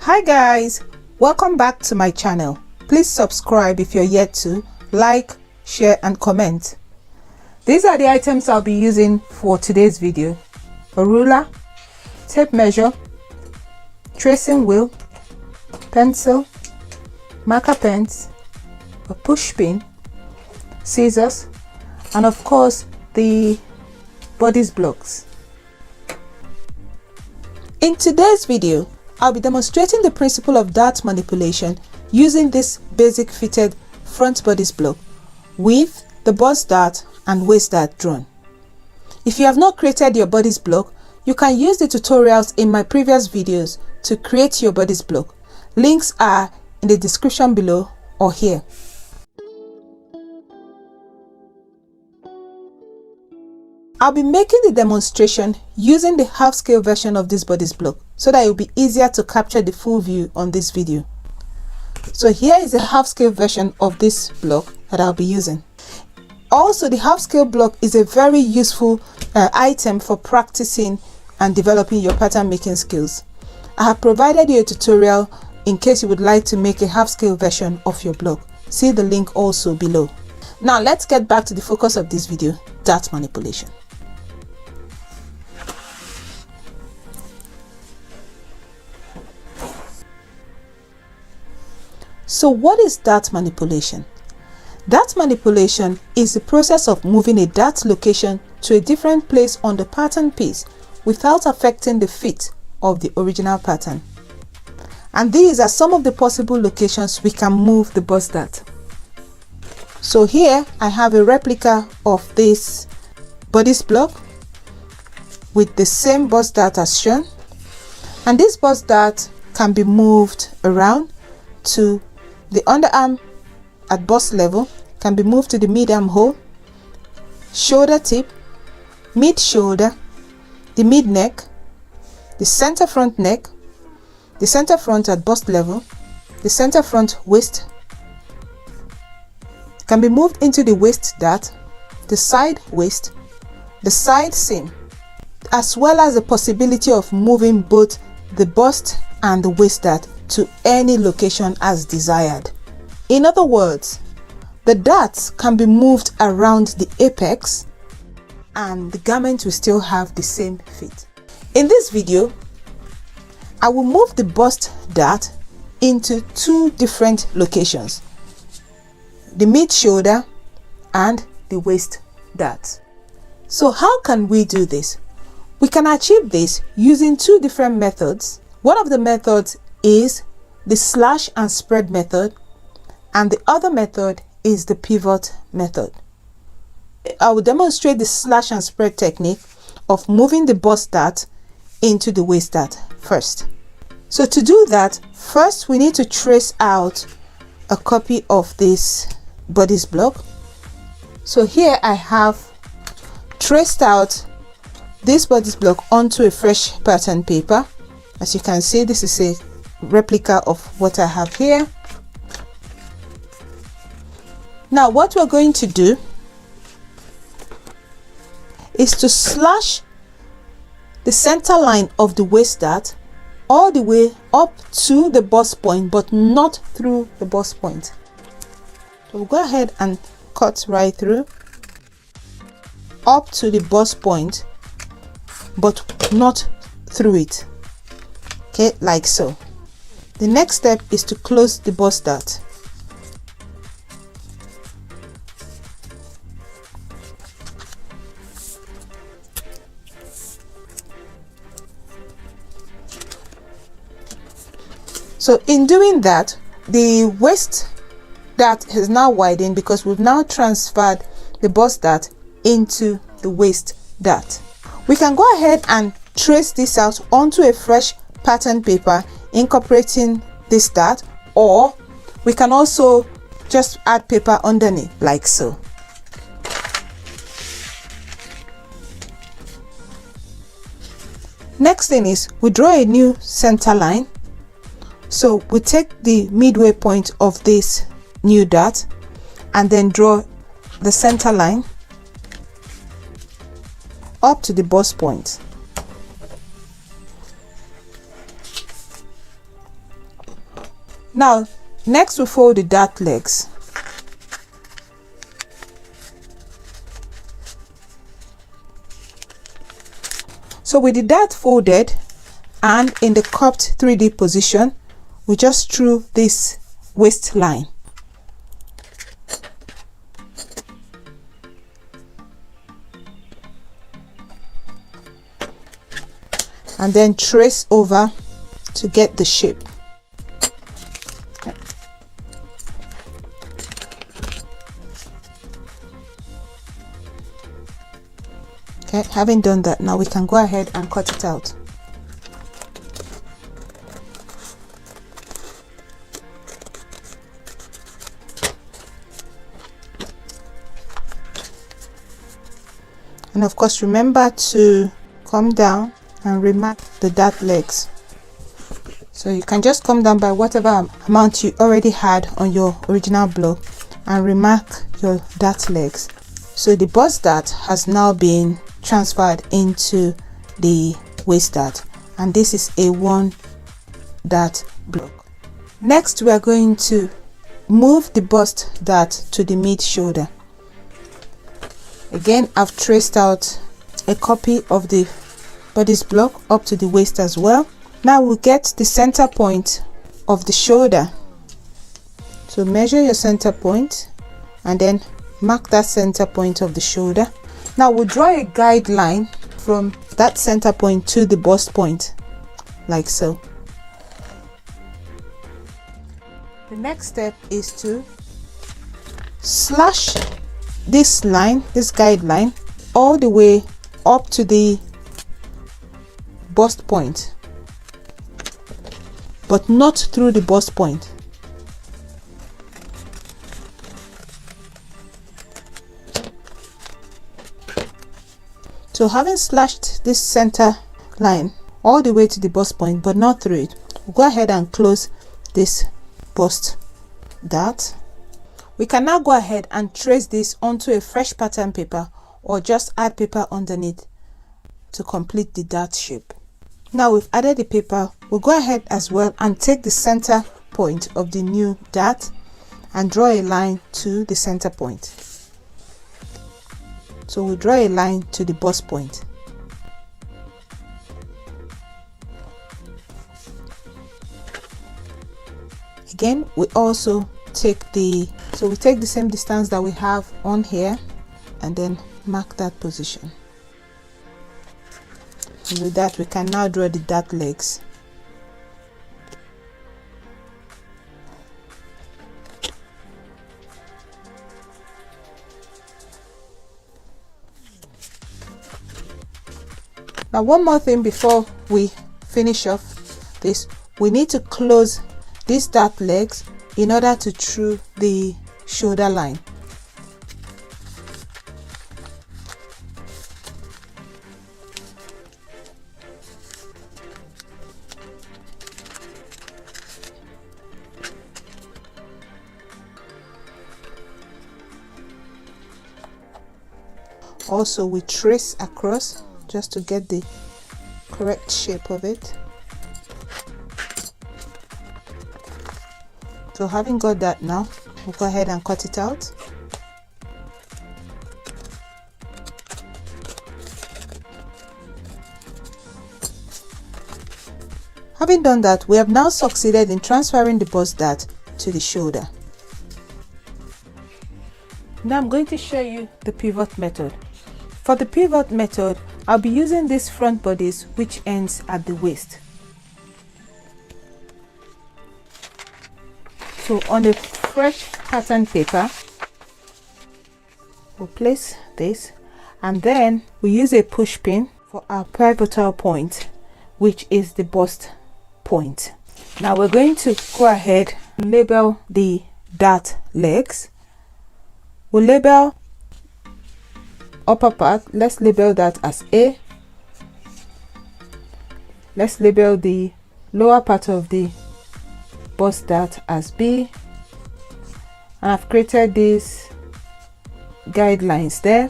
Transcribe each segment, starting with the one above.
Hi guys, welcome back to my channel. Please subscribe if you're yet to, like, share and comment. These are the items I'll be using for today's video: a ruler, tape measure, tracing wheel, pencil, marker pens, a push pin, scissors, and of course the Bodice blocks. In today's video, I'll be demonstrating the principle of dart manipulation using this basic fitted front Bodice block with the bust dart and waist dart drawn. If you have not created your Bodice block, you can use the tutorials in my previous videos to create your Bodice block. Links are in the description below or here. I'll be making the demonstration using the half scale version of this Bodice block so that it will be easier to capture the full view on this video. So here is the half scale version of this block that I'll be using. Also, the half scale block is a very useful item for practicing and developing your pattern making skills. I have provided you a tutorial in case you would like to make a half scale version of your block. See the link also below. Now let's get back to the focus of this video: dart manipulation. So what is dart manipulation? Dart manipulation is the process of moving a dart location to a different place on the pattern piece without affecting the fit of the original pattern. And these are some of the possible locations we can move the bust dart. So here I have a replica of this Bodice block with the same bust dart as shown, and this bust dart can be moved around to the underarm at bust level, can be moved to the mid armhole, shoulder tip, mid shoulder, the mid neck, the center front neck, the center front at bust level, the center front waist, can be moved into the waist dart, the side waist, the side seam, as well as the possibility of moving both the bust and the waist dart to any location as desired. In other words, the darts can be moved around the apex and the garment will still have the same fit. In this video, I will move the bust dart into two different locations: the mid shoulder and the waist dart. So how can we do this? We can achieve this using two different methods. One of the methods is the slash and spread method, and the other method is the pivot method. I will demonstrate the slash and spread technique of moving the bust dart into the waist dart first. So to do that, first we need to trace out a copy of this Bodice block. So here I have traced out this Bodice block onto a fresh pattern paper. As you can see, this is a replica of what I have here. Now what we're going to do is to slash the center line of the waist dart all the way up to the bust point, but not through the bust point. So we'll go ahead and cut right through up to the bust point, but not through it. Okay, like so. The next step is to close the bust dart. So in doing that, the waist dart has now widened because we've now transferred the bust dart into the waist dart. We can go ahead and trace this out onto a fresh pattern paper, incorporating this dart, or we can also just add paper underneath like so. Next thing is we draw a new center line. So we take the midway point of this new dart and then draw the center line up to the bust point. Now next we fold the dart legs. So with the dart folded and in the cupped 3D position, we just drew this waistline. And then trace over to get the shape. Okay, having done that, now we can go ahead and cut it out. And of course, remember to come down and remark the dart legs. So you can just come down by whatever amount you already had on your original block and remark your dart legs. So the bust dart has now been transferred into the waist dart, and this is a 1 dart block. Next we are going to move the bust dart to the mid shoulder. Again, I've traced out a copy of the bodice block up to the waist as well. Now we'll get the center point of the shoulder. So measure your center point and then mark that center point of the shoulder. Now we'll draw a guideline from that center point to the bust point, like so. The next step is to slash this line, this guideline, all the way up to the bust point, but not through the bust point. So having slashed this center line all the way to the bust point but not through it, we'll go ahead and close this bust dart. We can now go ahead and trace this onto a fresh pattern paper or just add paper underneath to complete the dart shape. Now we've added the paper, we'll go ahead as well and take the center point of the new dart and draw a line to the center point. So we'll draw a line to the bust point. Again, we also take the same distance that we have on here and then mark that position. And with that, we can now draw the dart legs. Now one more thing before we finish off this, we need to close these dart legs in order to through the shoulder line. Also, we trace across just to get the correct shape of it. So having got that, now we'll go ahead and cut it out. Having done that, we have now succeeded in transferring the bust dart to the shoulder. Now I'm going to show you the pivot method. For the pivot method, I'll be using this front bodice which ends at the waist. So on a fresh pattern paper, we'll place this and then we use a push pin for our pivotal point, which is the bust point. Now we're going to go ahead and label the dart legs. We'll label upper part, let's label that as A. Let's label the lower part of the bust dart as B. And I've created these guidelines there.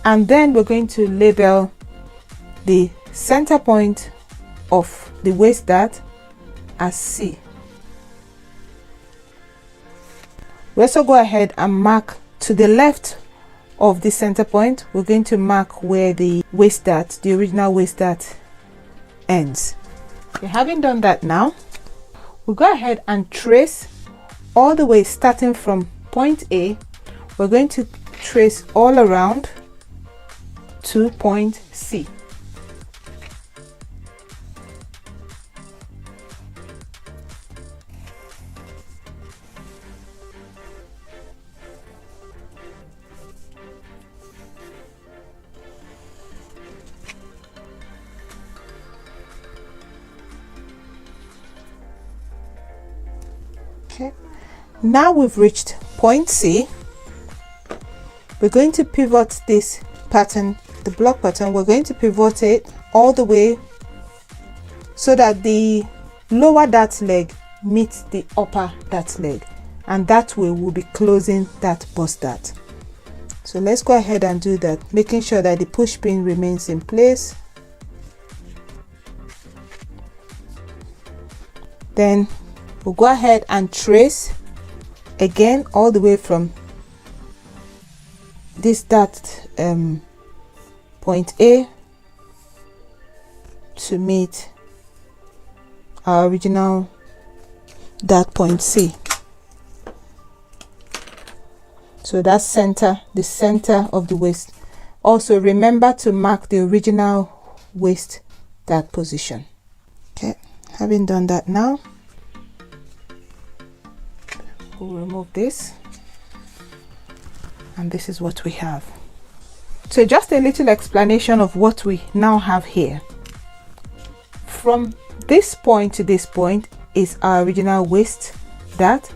And then we're going to label the center point of the waist dart as C. We also go ahead and mark to the left of the center point. We're going to mark where the waist dart, the original waist dart, ends. Okay, having done that now, we'll go ahead and trace all the way starting from point A. We're going to trace all around to point C. Okay, now we've reached point C. We're going to pivot this pattern, the block pattern, we're going to pivot it all the way so that the lower dart leg meets the upper dart leg, and that way we'll be closing that bust dart. So let's go ahead and do that, making sure that the push pin remains in place. Then we'll go ahead and trace again all the way from this dart point A to meet our original dart point C. So that's the center of the waist. Also remember to mark the original waist dart position. Okay, having done that now, we'll remove this, and this is what we have. So just a little explanation of what we now have here. From this point to this point is our original waist dart,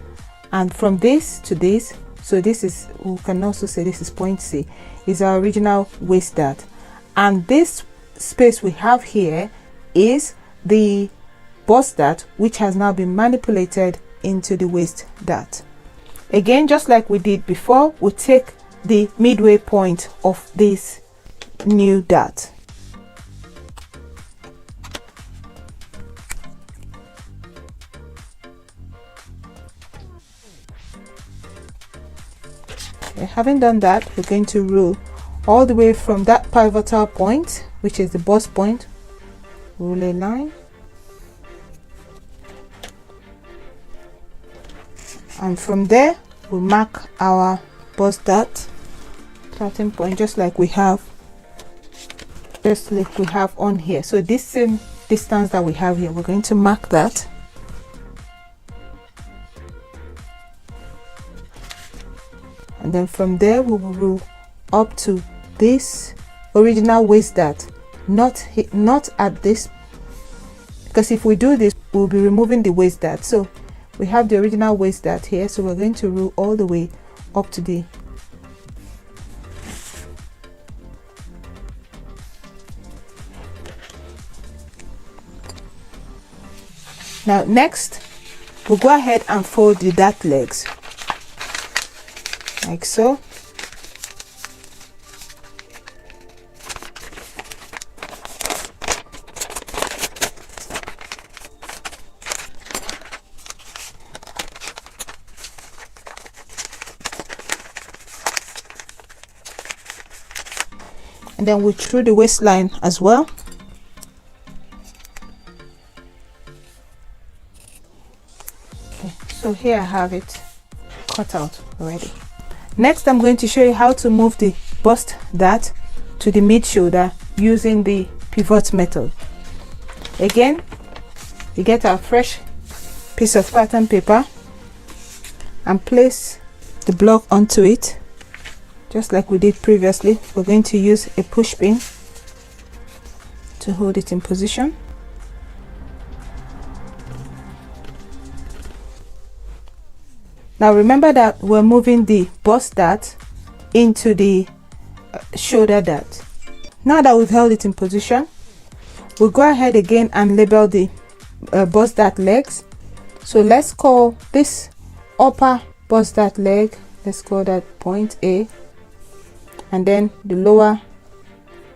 and from this to this, so this is, we can also say this is point C, is our original waist dart, and this space we have here is the bust dart, which has now been manipulated into the waist dart. Again, just like we did before, we'll take the midway point of this new dart. Okay, having done that, we're going to rule all the way from that pivotal point, which is the bust point. Rule a line, and from there we'll mark our bust dart starting point, just like we have on here. So this same distance that we have here, we're going to mark that, and then from there we will rule up to this original waist dart, not at this, because if we do this we'll be removing the waist dart. So we have the original waist dart here, so we're going to rule all the way up to the now next we'll go ahead and fold the dart legs like so. And then we'll through the waistline as well. Okay, so here I have it cut out already. Next, I'm going to show you how to move the bust dart to the mid shoulder using the pivot method. Again, we get our fresh piece of pattern paper and place the block onto it. Just like we did previously, we're going to use a push pin to hold it in position. Now remember that we're moving the bust dart into the shoulder dart. Now that we've held it in position, we'll go ahead again and label the bust dart legs. So let's call this upper bust dart leg, let's call that point A, and then the lower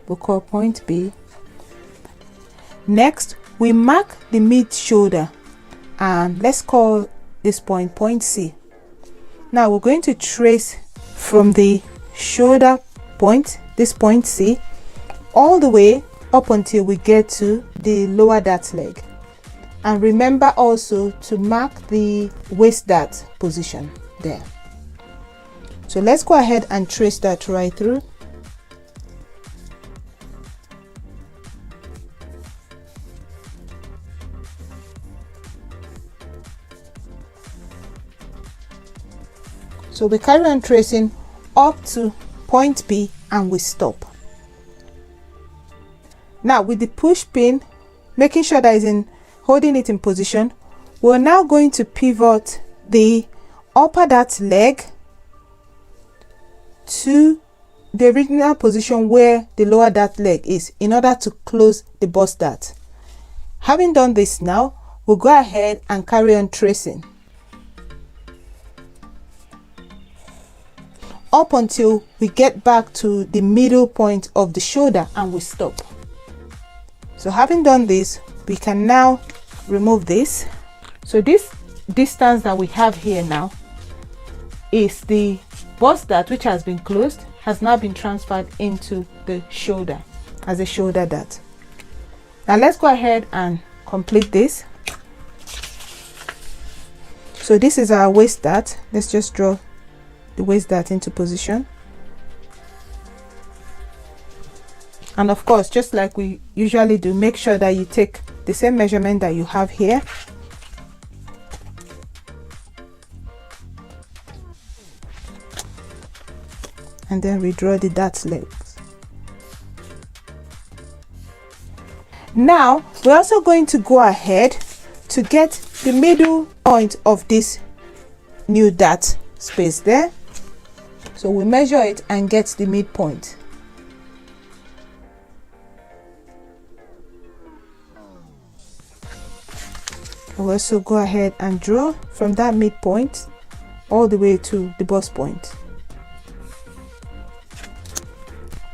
we'll call point B. Next, we mark the mid shoulder, and let's call this point C. Now we're going to trace from the shoulder point, this point C, all the way up until we get to the lower dart leg. And remember also to mark the waist dart position there. So let's go ahead and trace that right through. So we carry on tracing up to point B and we stop. Now with the push pin, making sure that it's in, holding it in position, we're now going to pivot the upper dart leg to the original position where the lower dart leg is in order to close the bust dart. Having done this now, we'll go ahead and carry on tracing up until we get back to the middle point of the shoulder and we stop. So having done this, we can now remove this. So this distance that we have here now is the bust dart, which has been closed, has now been transferred into the shoulder as a shoulder dart. Now let's go ahead and complete this. So this is our waist dart. Let's just draw the waist dart into position. And of course, just like we usually do, make sure that you take the same measurement that you have here. And then redraw the dart legs. Now we're also going to go ahead to get the middle point of this new dart space there. So we measure it and get the midpoint. We'll also go ahead and draw from that midpoint all the way to the bust point.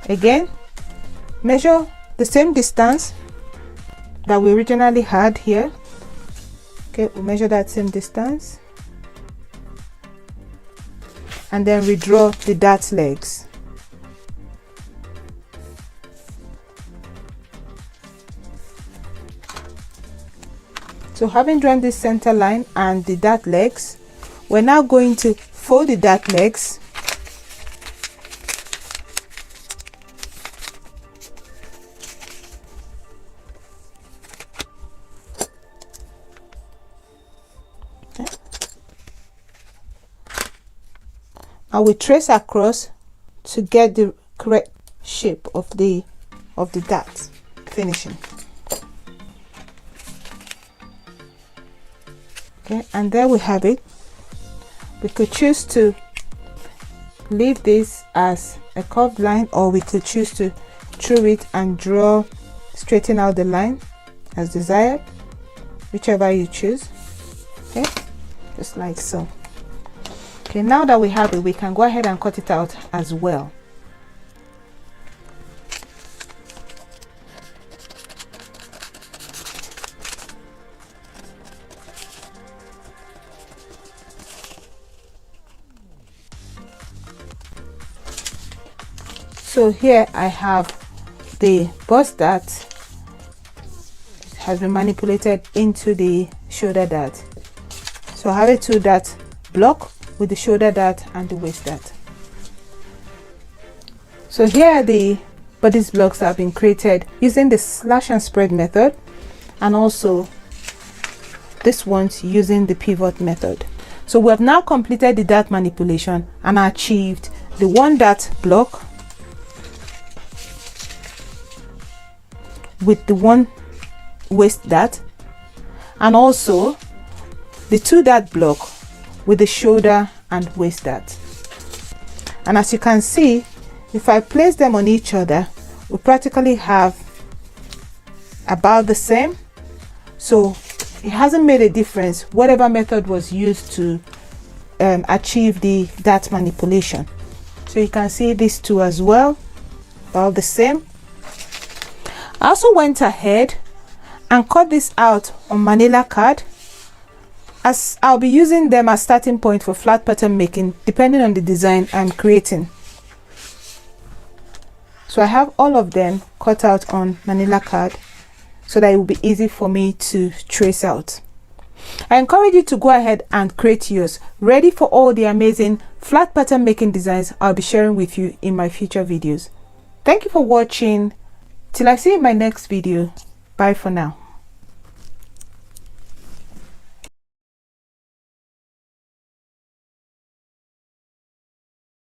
Again, measure the same distance that we originally had here. Okay, we'll measure that same distance. And then redraw the dart legs. So having drawn this center line and the dart legs, we're now going to fold the dart legs and we trace across to get the correct shape of the dart finishing. Okay, and there we have it. We could choose to leave this as a curved line, or we could choose to through it and draw, straighten out the line as desired, whichever you choose. Okay, just like so. Okay, now that we have it, we can go ahead and cut it out as well. So here I have the bust dart has been manipulated into the shoulder dart. So I have a 2 dart block with the shoulder dart and the waist dart. So here the bodice blocks have been created using the slash and spread method, and also this one's using the pivot method. So we have now completed the dart manipulation and achieved the 1 dart block with the 1 waist dart, and also the 2 dart block with the shoulder and waist dart. And as you can see, if I place them on each other, we practically have about the same. So it hasn't made a difference whatever method was used to achieve the dart manipulation. So you can see these two as well, about the same. I also went ahead and cut this out on manila card as I'll be using them as starting point for flat pattern making depending on the design I'm creating. So I have all of them cut out on manila card so that it will be easy for me to trace out. I encourage you to go ahead and create yours, ready for all the amazing flat pattern making designs I'll be sharing with you in my future videos. Thank you for watching. Till I see you in my next video. Bye for now.